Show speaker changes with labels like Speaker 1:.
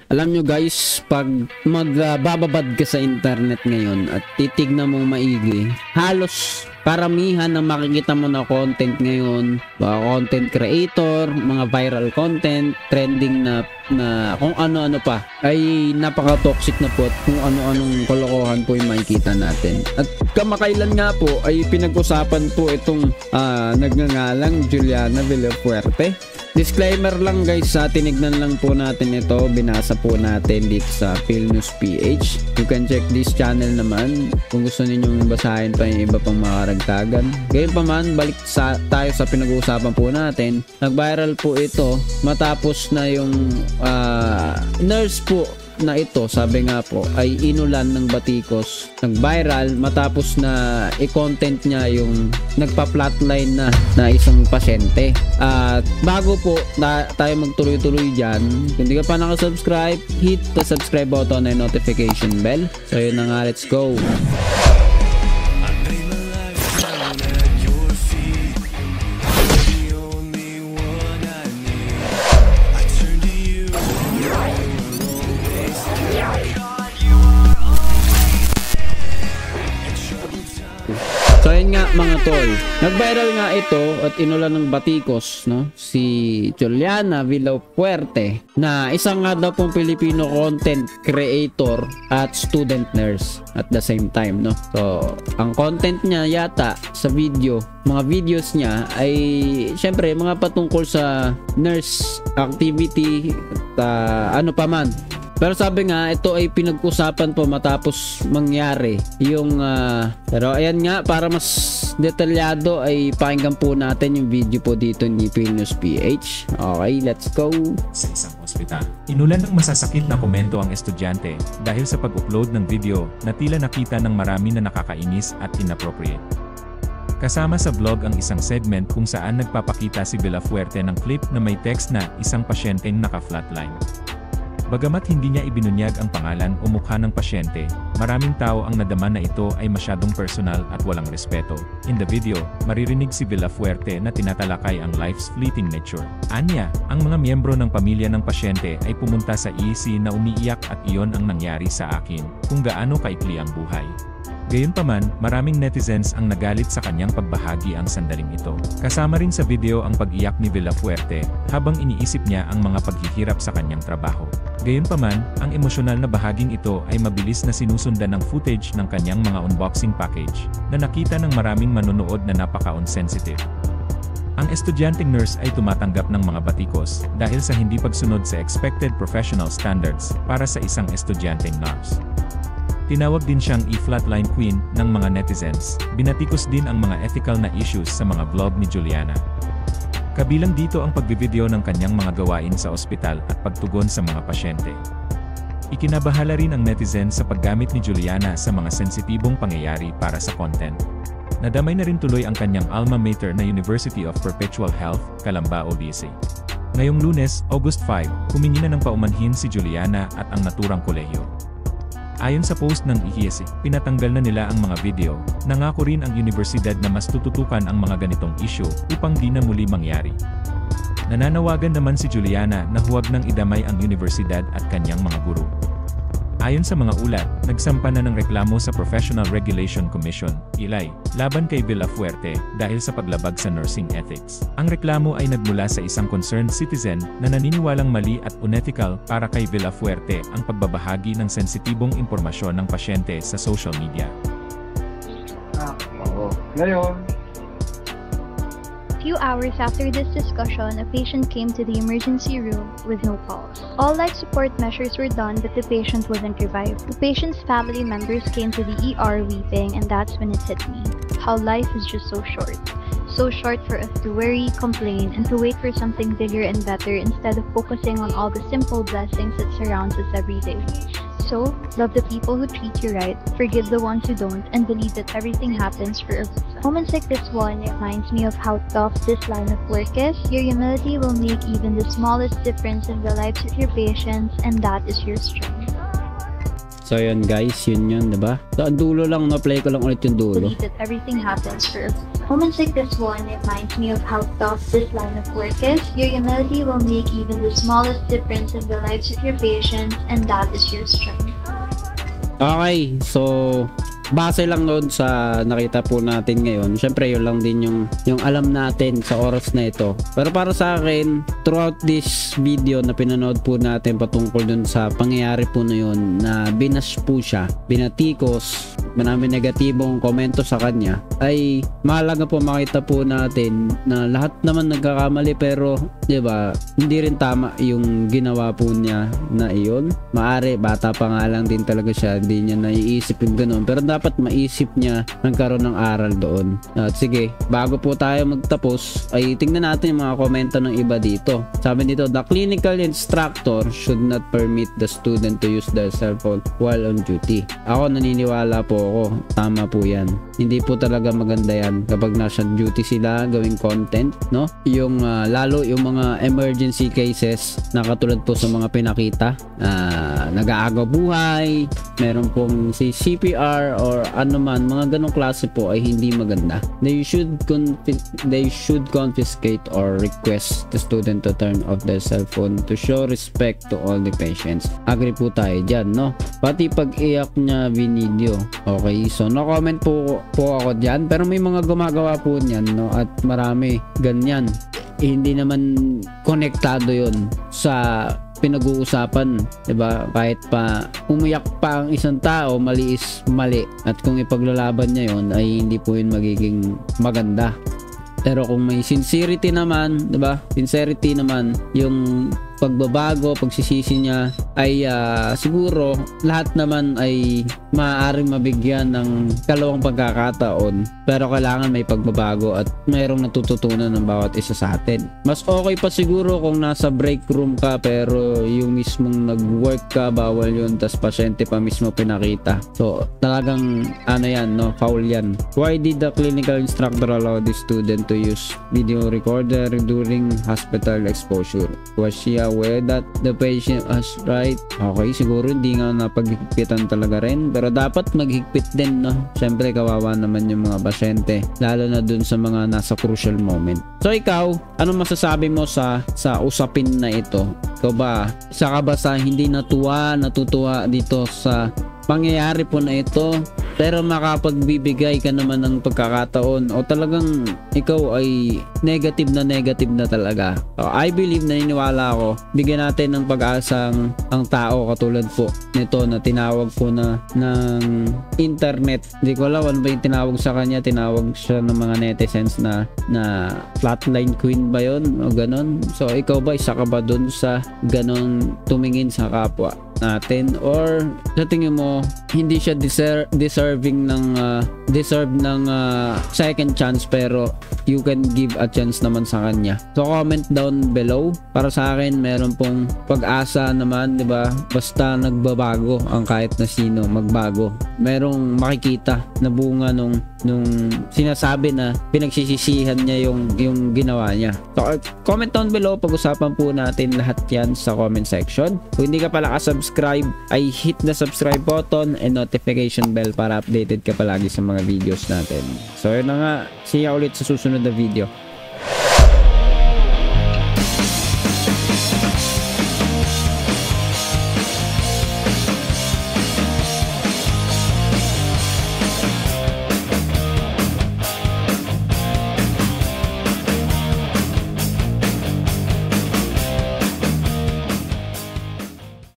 Speaker 1: Alam nyo guys, pag magbababad ka sa internet ngayon at titignan mong maigi, halos karamihan ng makikita mo na content ngayon, content creator, mga viral content, trending na kung ano-ano pa, ay napaka-toxic na po at kung ano-anong kalokohan po yung makikita natin. At kamakailan nga po ay pinag-usapan po itong nagngangalang Juliana Villafuerte. Disclaimer lang guys, tinignan lang po natin ito, binasa po natin dito sa PhilNews PH. You can check this channel naman kung gusto ninyong basahin pa yung iba pang mga karagdagan. Ngayon pa man, balik tayo sa pinag-uusapan po natin. Nag-viral po ito matapos na yung nurse po na ito, sabi nga po, ay inulan ng batikos. Nag-viral matapos na i-content niya yung nagpa-flatline na isang pasyente. At bago po tayo magtuloy-tuloy dyan, kung di ka pa nakasubscribe, hit the subscribe button and notification bell. So yun na nga, let's go! So yun nga mga tol, nag-viral nga ito at inulan ng batikos, no, si Juliana Villafuerte, na isang nga daw pong Filipino content creator at student nurse at the same time, no. So ang content niya yata sa video, mga videos niya ay syempre mga patungkol sa nurse activity at ano pa man. Pero sabi nga, ito ay pinag-usapan po matapos mangyari yung pero ayan nga, para mas detalyado ay pakinggan po natin yung video po dito ni PhilNews PH. Okay, let's go.
Speaker 2: Sa isang ospital, inulan ng masasakit na komento ang estudyante dahil sa pag-upload ng video na tila nakita ng marami na nakakainis at inappropriate. Kasama sa vlog ang isang segment kung saan nagpapakita si Villafuerte ng clip na may text na isang pasyenteng naka-flatline. Bagamat hindi niya ibinunyag ang pangalan o mukha ng pasyente, maraming tao ang nadama na ito ay masyadong personal at walang respeto. In the video, maririnig si Villafuerte na tinatalakay ang life's fleeting nature. Anya, ang mga miyembro ng pamilya ng pasyente ay pumunta sa EC na umiiyak at iyon ang nangyari sa akin, kung gaano kaikli ang buhay. Gayunpaman, maraming netizens ang nagalit sa kanyang pagbahagi ang sandaling ito. Kasama rin sa video ang pag-iyak ni Villafuerte habang iniisip niya ang mga paghihirap sa kanyang trabaho. Gayunpaman, ang emosyonal na bahaging ito ay mabilis na sinusundan ng footage ng kanyang mga unboxing package na nakita ng maraming manonood na napaka-insensitive. Ang estudyanteng nurse ay tumatanggap ng mga batikos dahil sa hindi pagsunod sa expected professional standards para sa isang estudyanteng nurse. Tinawag din siyang i-flatline queen ng mga netizens. Binatikos din ang mga ethical na issues sa mga vlog ni Juliana. Kabilang dito ang pagbivideo ng kanyang mga gawain sa ospital at pagtugon sa mga pasyente. Ikinabahala rin ang netizens sa paggamit ni Juliana sa mga sensitibong pangyayari para sa content. Nadamay na rin tuloy ang kanyang alma mater na University of Perpetual Health, Calamba ODC. Ngayong Lunes, August 5, humingi na ng paumanhin si Juliana at ang naturang kolehiyo. Ayon sa post ng IHS, pinatanggal na nila ang mga video. Nangako rin ang universidad na mas tututukan ang mga ganitong issue upang di na muli mangyari. Nananawagan naman si Juliana na huwag nang idamay ang universidad at kanyang mga guro. Ayon sa mga ulat, nagsampa na ng reklamo sa Professional Regulation Commission, PLI, laban kay Villafuerte dahil sa paglabag sa nursing ethics. Ang reklamo ay nagmula sa isang concerned citizen na naniniwalang mali at unethical para kay Villafuerte ang pagbabahagi ng sensitibong impormasyon ng pasyente sa social media.
Speaker 3: Ngayon,
Speaker 4: Few hours after this discussion, a patient came to the emergency room with no pulse. All life support measures were done, but the patient wasn't revived. The patient's family members came to the ER weeping, and that's when it hit me. How life is just so short. So short for us to worry, complain, and to wait for something bigger and better instead of focusing on all the simple blessings that surrounds us every day. So, love the people who treat you right, forgive the ones who don't, and believe that everything happens for a reason. Moments like this one reminds me of how tough this line of work is. Your humility will make even the smallest difference in the lives of your patients, and that is your strength.
Speaker 1: So yun guys, yun, diba? So ang dulo lang, na-play ko lang ulit yung dulo.
Speaker 4: Believe that everything happens for a reason. Moments like this one reminds me of how tough this line of work is. Your humility will make even the smallest difference in the lives of your patients, and that is your strength.
Speaker 1: Okay, so base lang doon sa nakita po natin ngayon, syempre yun lang din yung alam natin sa oras na ito. Pero para sa akin, throughout this video na pinanood po natin patungkol dun sa pangyayari po na yun, na binash po siya, binatikos, marami negatibong komento sa kanya, ay mahalaga po makita po natin na lahat naman nagkakamali, pero diba, hindi rin tama yung ginawa po niya na iyon. Maari bata pa nga lang din talaga siya, hindi niya naiisip yung ganun, pero dapat maisip niya nagkaroon ng aral doon. At sige, bago po tayo magtapos ay tingnan natin yung mga komento ng iba dito. Sabi dito, the clinical instructor should not permit the student to use their cell phone while on duty. Ako naniniwala po ako, tama po yan. Hindi po talaga maganda yan kapag nasa duty sila gawing content, no? Yung lalo yung mga emergency cases na katulad po sa mga pinakita, nag-aagaw buhay, meron pong si CPR or ano man, mga ganong klase po ay hindi maganda. They should confiscate or request the student to turn off their cell phone to show respect to all the patients. Agree po tayo dyan, no? Pati pag iyak niya video. Okay, so no comment po ako dyan, pero may mga gumagawa po niyan, no? At marami ganyan. Hindi naman konektado yon sa pinag-uusapan, 'di ba? Kahit pa umiyak pa ang isang tao, mali is mali, at kung ipaglalaban niya yon ay hindi po yun magiging maganda. Pero kung may sincerity naman, 'di ba? Sincerity naman yung pagbabago, pagsisisi niya, ay siguro lahat naman ay maaaring mabigyan ng kalawang pagkakataon, pero kailangan may pagbabago at mayroong natututunan ng bawat isa sa atin. Mas okay pa siguro kung nasa break room ka pero yung mismong nag-work ka, bawal yun, tas pasyente pa mismo pinakita. So talagang ano yan, no? Foul yan. Why did the clinical instructor allow the student to use video recorder during hospital exposure? Was she aware that the patient was right? Okay, siguro hindi nga napaghigpitan talaga rin, pero dapat maghigpit din, no? Syempre kawawa naman yung mga pasyente, lalo na dun sa mga nasa crucial moment. So ikaw, ano masasabi mo sa usapin na ito? Ikaw ba, isa ka ba sa hindi natutuwa dito sa pangyayari po na ito, pero makapagbibigay ka naman ng pagkakataon, o talagang ikaw ay negative na talaga? I believe, naniniwala ako, bigyan natin ng pag-asang ang tao katulad po nito na tinawag po na ng internet. Hindi ko alam ano ba yung tinawag sa kanya, tinawag siya ng mga netizens na flatline queen ba yun o ganon. So ikaw ba, isa ka ba dun sa ganon tumingin sa kapwa natin, or sa tingin mo hindi siya deserve ng second chance, pero you can give a chance naman sa kanya? So comment down below. Para sa akin, meron pong pag-asa naman, 'di ba? Basta nagbabago ang kahit na sino, magbago, merong makikita na bunga nung sinasabi na pinagsisisihan niya yung ginawa niya. So comment down below, pag-usapan po natin lahat yan sa comment section. Kung hindi ka pala subscribe, ay hit the subscribe button and notification bell para updated ka palagi sa mga videos natin. So yun na nga, see ya ulit sa susunod na video.